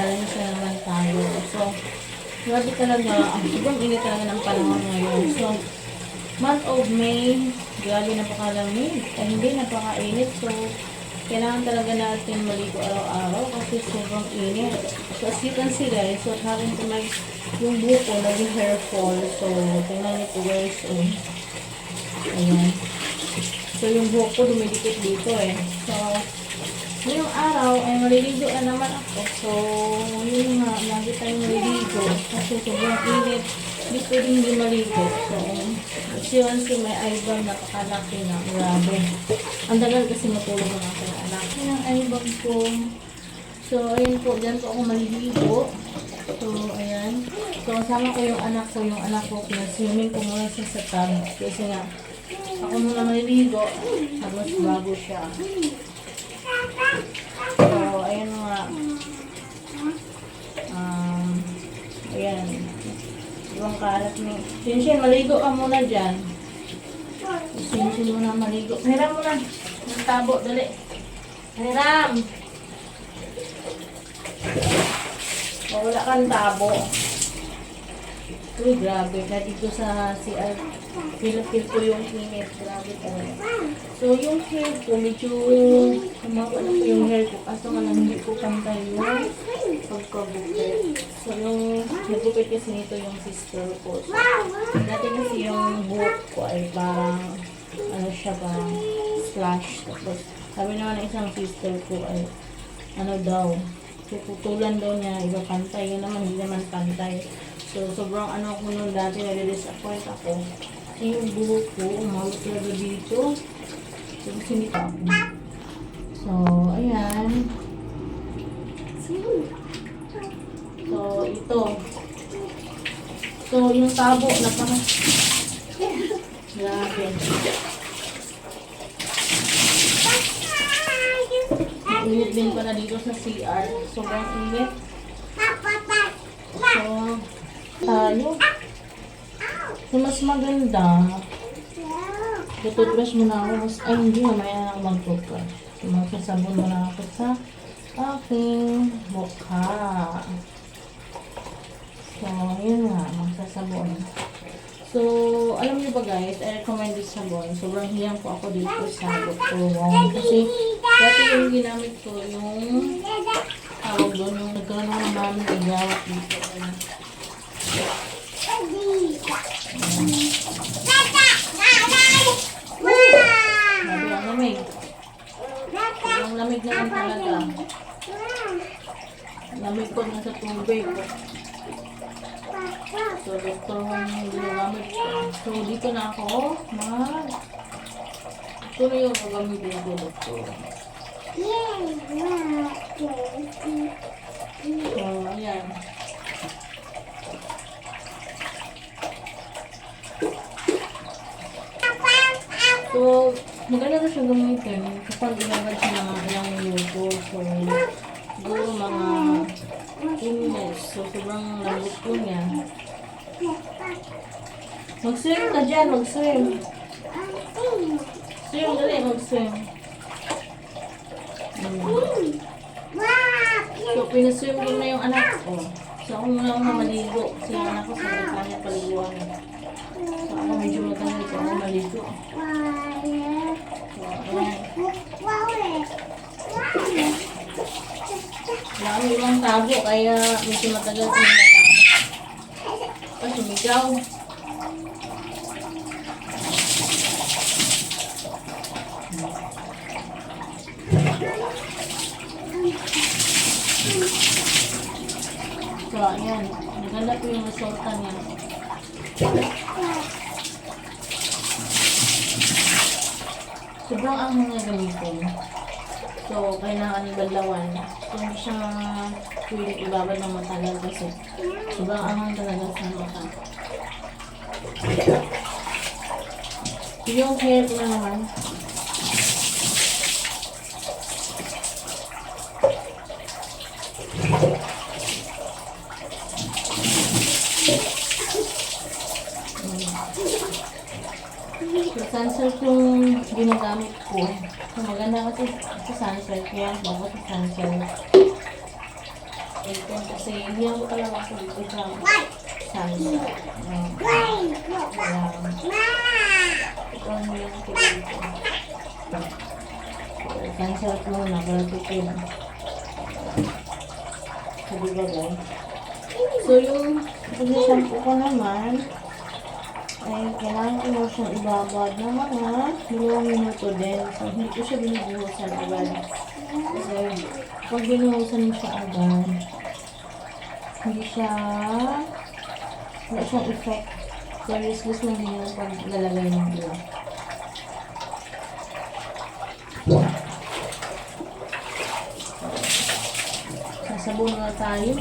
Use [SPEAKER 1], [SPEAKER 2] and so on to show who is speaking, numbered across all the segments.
[SPEAKER 1] akala niyo siya naman tayo. So, grabe talaga, sobrang init talaga ng panahon ngayon. So, month of May, grabe napakalamig. Ay, hindi, napakainit. So, kailangan talaga natin maligo araw-araw kasi sobrang init. So, as you can see guys, what happened to my, yung buhok ko, naging hair fall. So, tingnan niyo po guys. Ayan. So, yung buhok ko dumidikit dito eh. So, ngayong araw ay maliligo na naman ako. So, yun nga, lagi tayong maliligo. Kasi sobrang init. Hindi pwedeng hindi maligo. So, as you can see, may eyebag napakalaki na. Grabe. Ang dagal kasi matulog ng aking anak. Yan ang eyebag ko. So, ayun po. Diyan po ako maliligo. So, ayan. So, kasama ko yung anak ko. Yung anak ko, pinaswimming ko muna siya sa tub. Kasi nga, ako muna maliligo. Tapos bago siya. So, ayan nga. Ayan. Ibang kalat ni. Sinshin, maligo ka muna dyan. Sinshin muna maligo. Hiram muna. Ang tabo, dali. Hiram. Wala kang tabo. Uy, grabe. Na dito sa CR. Feel ko yung init. Grabe talaga. So, yung hair ko, medyo kumapa na po yung hair ko. Kaso nga lang, hindi ko pantay yung pagkabukit. So, yung nagupit kasi nito yung sister ko. So, dati kasi yung buhok ko ay parang, ano siya, parang slash. Tapos, sabi naman ng isang sister ko ay, ano daw, puputulan daw niya, iba pantay. Yun naman, hindi naman pantay. So, sobrang ano ko nung dati, nare-disappoint ako. Yung buhok ko, umawit talaga dito. So, sinita ako. So, ayan. So, ito. So, yung tabo, napaka... Grabe. Init din pala dito sa CR. Sobrang init. So, tayo. So, mas maganda. Tututbrush muna ako. Ay, hindi. Mamaya na ako mag-toothbrush. So, magsasabon muna ako sa aking mukha. So, yun nga. Magsasabon. So, alam niyo ba guys, I recommend this sabon. Sobrang hiyang po ako dito sa Dr. Wong. Kasi, dati yung ginamit ko, yung tawag doon, yung nagkaroon ako ng mami igawat dito. Sabi ang lamig. Ang lamig naman talaga. Lamig ko na sa tubig. So, Dr. Wong yung ginagamit ko. So, dito na ako ito na yung gagamitin ko, Dr. Wong. So, ayan. So, maganda na siya gamitin kapag ginagad siya ng ilang minuto. So, siguro mga 2 minutes. So, sobrang lambot po niya. Mag-swim ka dyan, mag-swim. Swim, dali, mag-swim. So, pinaswim ko na yung anak ko. So, ako muna akong maligo. Kasi yung anak ko sa kanya paliguan. So, ako medyo matagal ko ako maligo. Wala akong ibang tabo, kaya medyo matagal ko yung tabo. Tapos sumigaw. So, ayan. Maganda po yung resulta niya. Sobrang ang mga gamitin. So, kailangan ibadlawan. So, hindi siya pwede ibabad ng matagal kasi sobrang angang talaga sa mata. Yung hair ko na naman. So, sunsilk yung ginagamit ko. So, maganda kasi sa sunsilk yan. Bago sa sunsilk. Bacon kasi hiyan ko talaga ako dito sa salsa. Walang ikaw mo yung dito. Cancel ko muna para tipid. Sabi ba guys? So yung pag-shampoo ko naman ay kailangan ko na siyang ibabad ng mga 2 minuto din. So hindi ko siya binubuhusan agad. Kasi pag binuhusan mo siya agad, hindi siyang effect. So useless lang din yung paglalagay ng glue. Sasabon na tayo.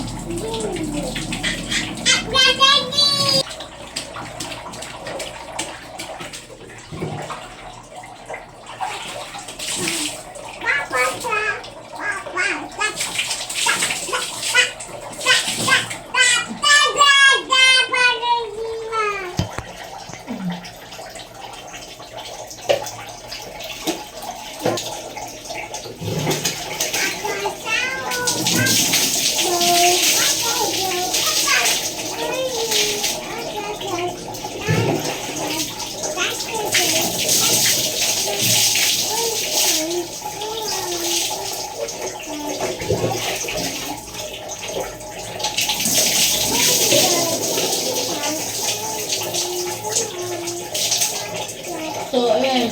[SPEAKER 1] So, ayan.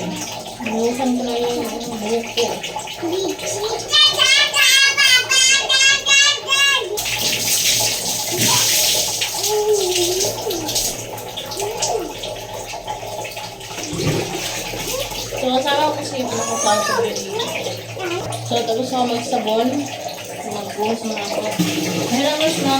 [SPEAKER 1] Buhusan ko na yung buhok ko. So, kasama ko si Ibu ko sa dito. So, tapos ako magsabon. Magbuhos na ako. Hirangos na.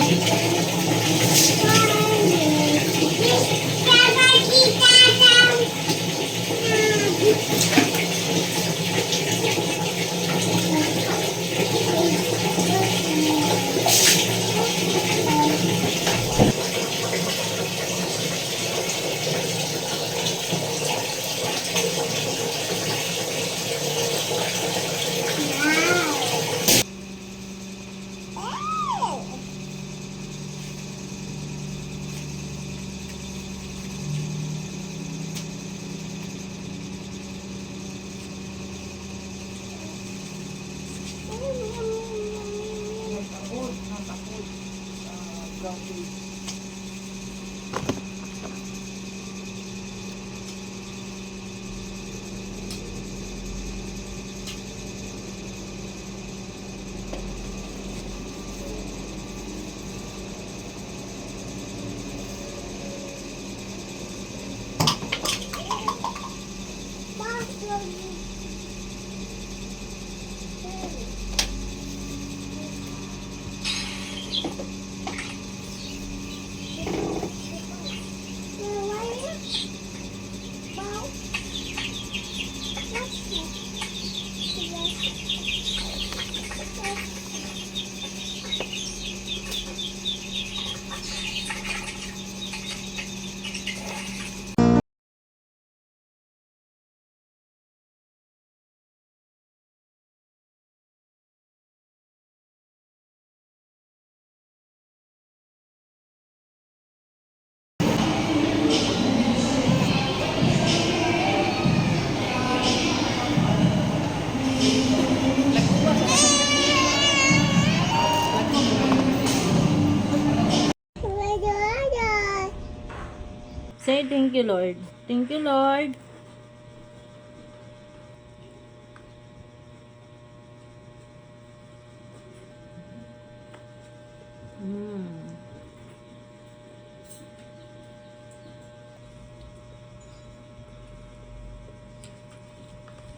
[SPEAKER 1] Say thank you, Lord. Thank you, Lord.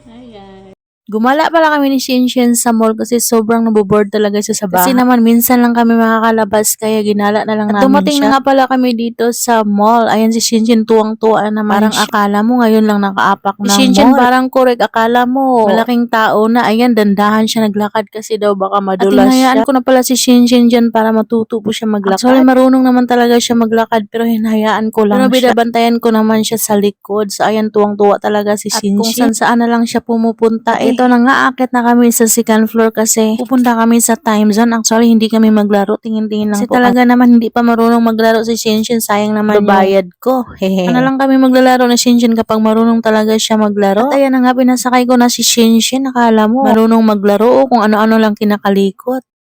[SPEAKER 1] Ayan.
[SPEAKER 2] Gumala pala kami ni Shinshin sa mall kasi sobrang naboboard talaga siya sa bahay. Kasi naman minsan lang kami makakalabas kaya ginala na lang namin
[SPEAKER 1] dumating
[SPEAKER 2] siya. Na nga pala kami dito sa mall. Ayan si Shinshin tuwang-tuwa naman. Parang akala mo ngayon lang nakaapak ng
[SPEAKER 1] Shinshin,
[SPEAKER 2] mall. Parang correct akala mo malaking tao na. Ayan dandahan siya naglakad kasi daw baka madulas
[SPEAKER 1] At
[SPEAKER 2] siya. Ko na pala si Shinshin dyan para matuto po siya maglakad. Actually marunong naman talaga siya maglakad pero hinahayaan ko lang siya. Pero binabantayan ko naman siya sa likod. So ayan tuwang-tuwa talaga si Shinshin. At kung saan na lang siya pumupunta. Ito na nga, akit na kami sa second floor kasi pupunta kami sa time zone. Actually, hindi kami maglaro. Tingin-tingin lang
[SPEAKER 1] Kasi
[SPEAKER 2] po. Talaga naman hindi pa marunong maglaro si Shinshin. Sayang naman bayad ko. Hehe. Ano lang kami maglalaro na Shinshin kapag marunong talaga siya maglaro. At ayan na nga, pinasakay ko na si Shinshin. Nakala mo marunong maglaro o kung ano-ano lang kinakalikot.